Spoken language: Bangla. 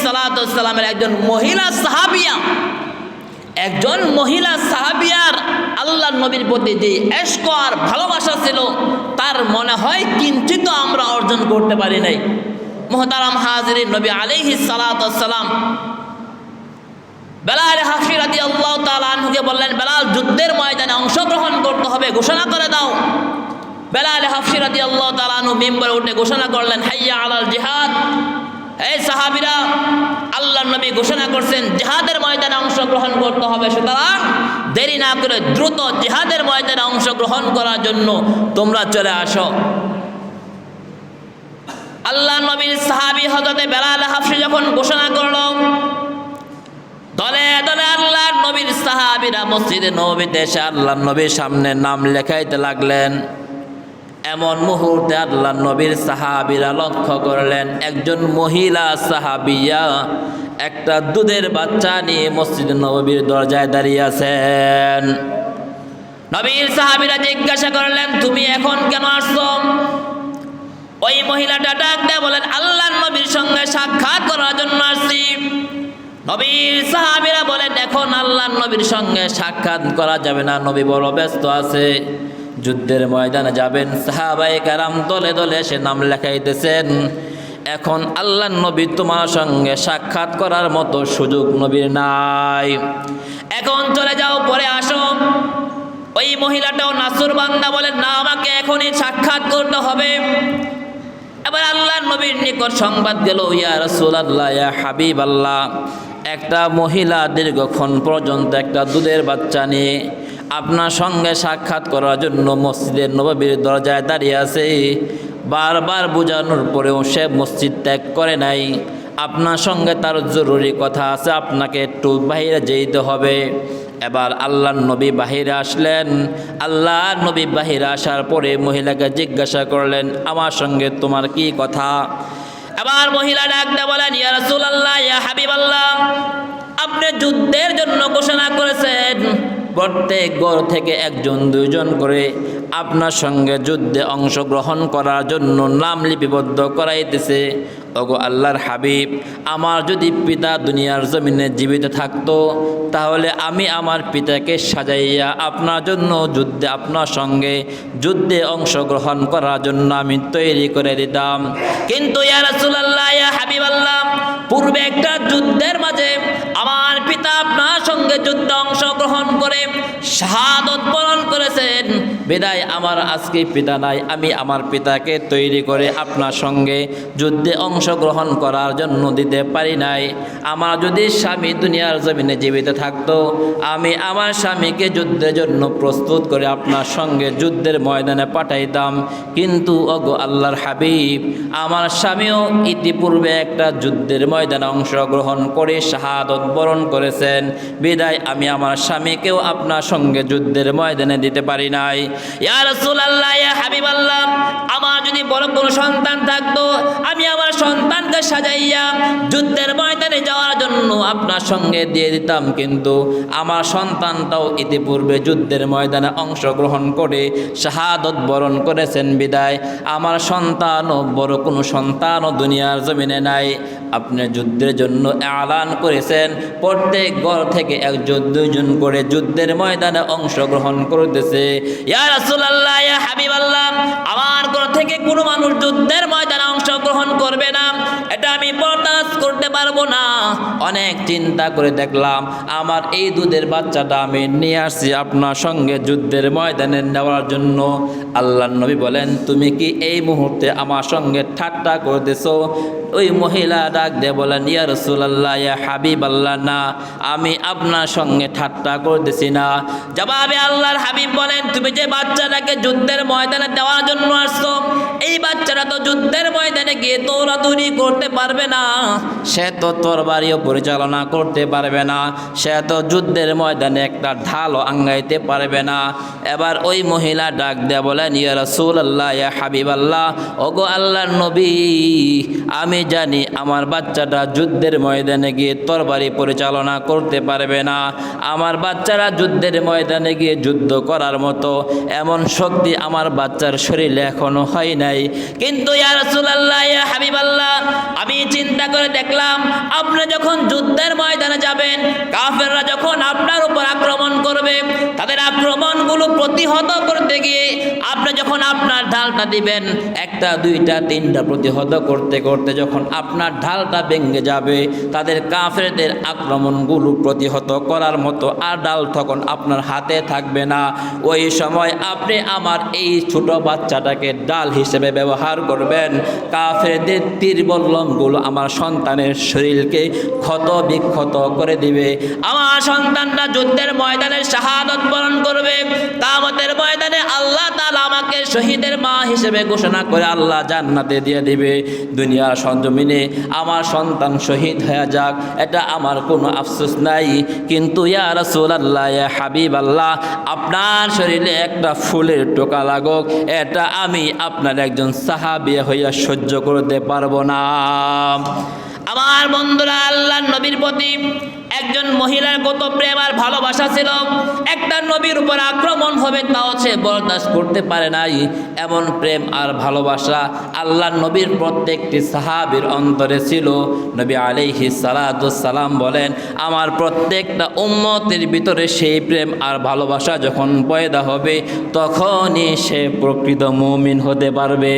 সালাতু ওয়াস সালামের একজন মহিলা সাহাবিয়ার আল্লাহর নবীর প্রতি যে ইশক আর ভালোবাসা ছিল তার মনে হয় কিঞ্চিত আমরা অর্জন করতে পারি নাই। মুহতারাম হাজিরিন, নবী আলাইহিস সালাতু ওয়াস সালাম বেলাল হাফসি রাদিয়াল্লাহু তাআলা আনহুকে বললেন, বেলাল যুদ্ধের ময়দানে অংশগ্রহণ করতে হবে, ঘোষণা করে দাও। বেলাল হাফসি রাদিয়াল্লাহু তাআলা আনহু মিম্বরে উঠে ঘোষণা করলেন, হাইয়া আলাল জিহাদ। এই সাহাবীরা, আল্লাহর নবী ঘোষণা করছেন জিহাদের ময়দানে অংশগ্রহণ করতে হবে, সুতরাং দেরি না করে দ্রুত জিহাদের ময়দানে অংশগ্রহণ করার জন্য তোমরা চলে আসো। আল্লাহর নবীর সাহাবী হযরতে বেলাল হাফসি যখন ঘোষণা করলো, দলে দলে আল্লাহর নবীর সাহাবীরা মসজিদে নববীতে এসে আল্লাহর নবীর সামনে নাম লেখাইতে লাগলেন। এমন মুহূর্তে আল্লাহর নবীর সাহাবীরা লক্ষ্য করলেন একজন মহিলা সাহাবিয়া একটা দুধের বাচ্চা নিয়ে মসজিদে নববীর দরজায় দাঁড়িয়ে আছেন। নবীর সাহাবীরা জিজ্ঞাসা করলেন, তুমি এখন কেন আসছো? ওই মহিলাটা ডাক দিয়ে বলেন, আল্লাহর নবীর সঙ্গে সাক্ষাৎ করার জন্য আসছি। নবীর সাহাবীরা বলেন, এখন আল্লাহর নবীর সঙ্গে সাক্ষাৎ করা যাবে না, নবী বড় ব্যস্ত আছে, যুদ্ধের ময়দানে যাবেন। সাহাবায়ে কেরাম দলে দলে এসে নাম লেখাইতেছেন। এখন আল্লাহর নবী তোমার সঙ্গে সাক্ষাৎ করার মতো সুযোগ নবীর নাই, এখন চলে যাও, পরে আসো। ওই মহিলাটাও নাসুর বান্দা বলেন, না, আমাকে এখনই সাক্ষাৎ করতে হবে। এবার আল্লাহর নবীর নিকট সংবাদ গেল, ইয়া রাসূলুল্লাহ, ইয়া হাবিবাল্লাহ, একটা মহিলা দীর্ঘক্ষণ পর্যন্ত একটা দুধের বাচ্চা নিয়ে আপনার সঙ্গে সাক্ষাৎ করার জন্য মসজিদের নববীর দরজায় দাঁড়িয়ে আছে। বারবার বোঝানোর পরেও সে মসজিদ ত্যাগ করে নাই। আপনার সঙ্গে তার জরুরি কথা আছে, আপনাকে একটু বাইরে যেতে হবে। এবার আল্লাহর নবী বাহিরে আসলেন। আল্লাহর নবী বাহিরে আসার পরে মহিলাকে জিজ্ঞাসা করলেন, আমার সঙ্গে তোমার কি কথা? এবার মহিলা ডাকতে বলেন, ইয়া রাসূলুল্লাহ, ইয়া হাবিবাল্লাহ, আপনি যুদ্ধের জন্য ঘোষণা করেছেন, প্রত্যেক ঘর থেকে একজন দুইজন করে আপনার সঙ্গে যুদ্ধে অংশগ্রহণ করার জন্য নাম লিপিবদ্ধ করাইতেছে। ওগো আল্লাহর হাবিব, আমার যদি পিতা দুনিয়ার জমিনে জীবিত থাকতো তাহলে আমি আমার পিতাকে সাজাইয়া আপনার জন্য যুদ্ধে আপনার সঙ্গে যুদ্ধে অংশগ্রহণ করার জন্য আমি তৈরি করে দিতাম। কিন্তু ইয়া রাসূলুল্লাহ, ইয়া হাবিবাল্লাহ, পূর্বে একটা যুদ্ধের মাঝে আমার পিতা আপনার সঙ্গে যুদ্ধে অংশগ্রহণ করে শাহাদত বরণ করেছেন, বিদায় আমার আজকে পিতা নাই, আমি আমার পিতাকে তৈরি করে আপনার সঙ্গে যুদ্ধে অংশগ্রহণ করার জন্য দিতে পারি নাই। আমার যদি স্বামী দুনিয়ার জমিনে জীবিত থাকতো আমি আমার স্বামীকে যুদ্ধের জন্য প্রস্তুত করে আপনার সঙ্গে যুদ্ধের ময়দানে পাঠাইতাম। কিন্তু ওগো আল্লাহর হাবিব, আমার স্বামীও ইতিপূর্বে একটা যুদ্ধের ময়দানে অংশগ্রহণ করে শাহাদত বরণ করেছেন, বিদায় আমি আমার স্বামীকেও আপনার সঙ্গে যুদ্ধের ময়দানে দিতে পারি নাই। ইয়া রাসূলুল্লাহ, ইয়া হাবিবাল্লাহ, আমার যদি বড় কোনো সন্তান থাকতো আমি আমার সন্তানকে সাজাইয়া যুদ্ধের ময়দানে যাওয়ার জন্য আপনার সঙ্গে দিয়ে দিতাম, কিন্তু আমার সন্তানটাও ইতিপূর্বে যুদ্ধের ময়দানে অংশগ্রহণ করে শাহাদত বরণ করেছেন, বিদায় আমার সন্তানও বড় কোনো সন্তানও দুনিয়ার জমিনে নাই। আপনি যুদ্ধের জন্য এলান করেছেন প্রত্যেক ঘর থেকে একজন দুইজন করে যুদ্ধের ময়দানে অংশগ্রহণ করতেছে। ইয়া রাসূলুল্লাহ, ইয়া হাবিবাল্লাহ, আমার ঘর থেকে কোনো মানুষ যুদ্ধের ময়দানে অংশগ্রহণ করবে না, এটা আমি বরদাস্ত করতে পারবো না। অনেক চিন্তা করে দেখলাম আমার এই দুধের বাচ্চাটা আমি নিয়ে আসছি আপনার সঙ্গে যুদ্ধের ময়দানে নেওয়ার জন্য। আল্লাহর নবী বলেন, তুমি কি এই মুহূর্তে আমার সঙ্গে ঠাট্টা করতেছো? ওই মহিলা ডাক দিয়ে বলেন, ইয়া রাসূলুল্লাহ, ইয়া হাবিবাল্লাহ, না, আমি আপনার সঙ্গে ঠাট্টা করতেছি না। জবাবে আল্লাহর হাবিব বলেন, তুমি যে বাচ্চাটাকে যুদ্ধের ময়দানে দেওয়ার জন্য আসছো, এই বাচ্চাটা তো যুদ্ধের ময়দানে গিয়ে দৌড়াদৌড়ি করতে পারবে না, সে তো তরবারিও পরিচালনা করতে পারবে না, সে তো যুদ্ধের ময়দানে একটা ঢালও আঙ্গাইতে পারবে না। এবার ওই মহিলা ডাক দিয়ে বলেন, ইয়া রাসূলুল্লাহ, ইয়া হাবিবাল্লাহ, ওগো আল্লাহর নবী, আমি জানি আমার বাচ্চাটা যুদ্ধের ময়দানে গিয়ে তরবারি পরিচালনা করতে পারবে না, আমার বাচ্চারা যুদ্ধের ময়দানে গিয়ে যুদ্ধ করার মতো এমন শক্তি আমার বাচ্চার শরীরে এখনো হয় নাই। কিন্তু ইয়া রাসূলুল্লাহ, ইয়া হাবিবাল্লাহ, আমি চিন্তা করে দেখলাম সালাম, আপনি যখন যুদ্ধের ময়দানে যাবেন, কাফেররা যখন আপনার উপর আক্রমণ করবে, তাদের আক্রমণগুলো প্রতিহত করতে গিয়ে আপনি যখন আপনার ঢালটা দিবেন, একটা দুইটা তিনটা প্রতিহত করতে করতে যখন আপনার ঢালটা ভেঙে যাবে, তাদের কাফেরদের আক্রমণগুলো প্রতিহত করার মতো আর ঢাল তখন আপনার হাতে থাকবে না। ওই সময় আপনি আমার এই ছোট বাচ্চাটাকে ঢাল হিসেবে ব্যবহার করবেন। কাফেরদের তীর বল্লমগুলো আমার সন্তানের শরীরকে ক্ষত বিক্ষত করে দিবে। আমার সন্তানরা যুদ্ধের ময়দানে শাহাদত বরণ করবে। কিয়ামতের ময়দানে আল্লাহ তাআলা আমাকে শহীদের মা হিসেবে ঘোষণা করে আল্লাহ জান্নাতে দিয়ে দিবে। দুনিয়ার সরজমিনে আমার সন্তান শহীদ হয়ে যাক, এটা আমার কোনো আফসোস নাই, কিন্তু ইয়া রাসূলুল্লাহ, ইয়া হাবিবাল্লাহ, আপনার শরীরে একটা ফুলের টোকা লাগুক, এটা আমি আপনার একজন সাহাবী হইয়া সহ্য করতে পারবো না। আমার বন্ধুরা, আল্লাহর নবীর প্রতি একজন মহিলার কত প্রেম আর ভালোবাসা ছিল। একটা নবীর উপর আক্রমণ হবে তাও সে বরদাস্ত করতে পারে নাই। এমন প্রেম আর ভালোবাসা আল্লাহর নবীর প্রত্যেকটি সাহাবীর অন্তরে ছিল। নবী আলাইহিস সালাতুস সালাম বলেন, আমার প্রত্যেকটা উম্মতের ভিতরে সেই প্রেম আর ভালোবাসা যখন পয়দা হবে, তখনই সে প্রকৃত মুমিন হতে পারবে।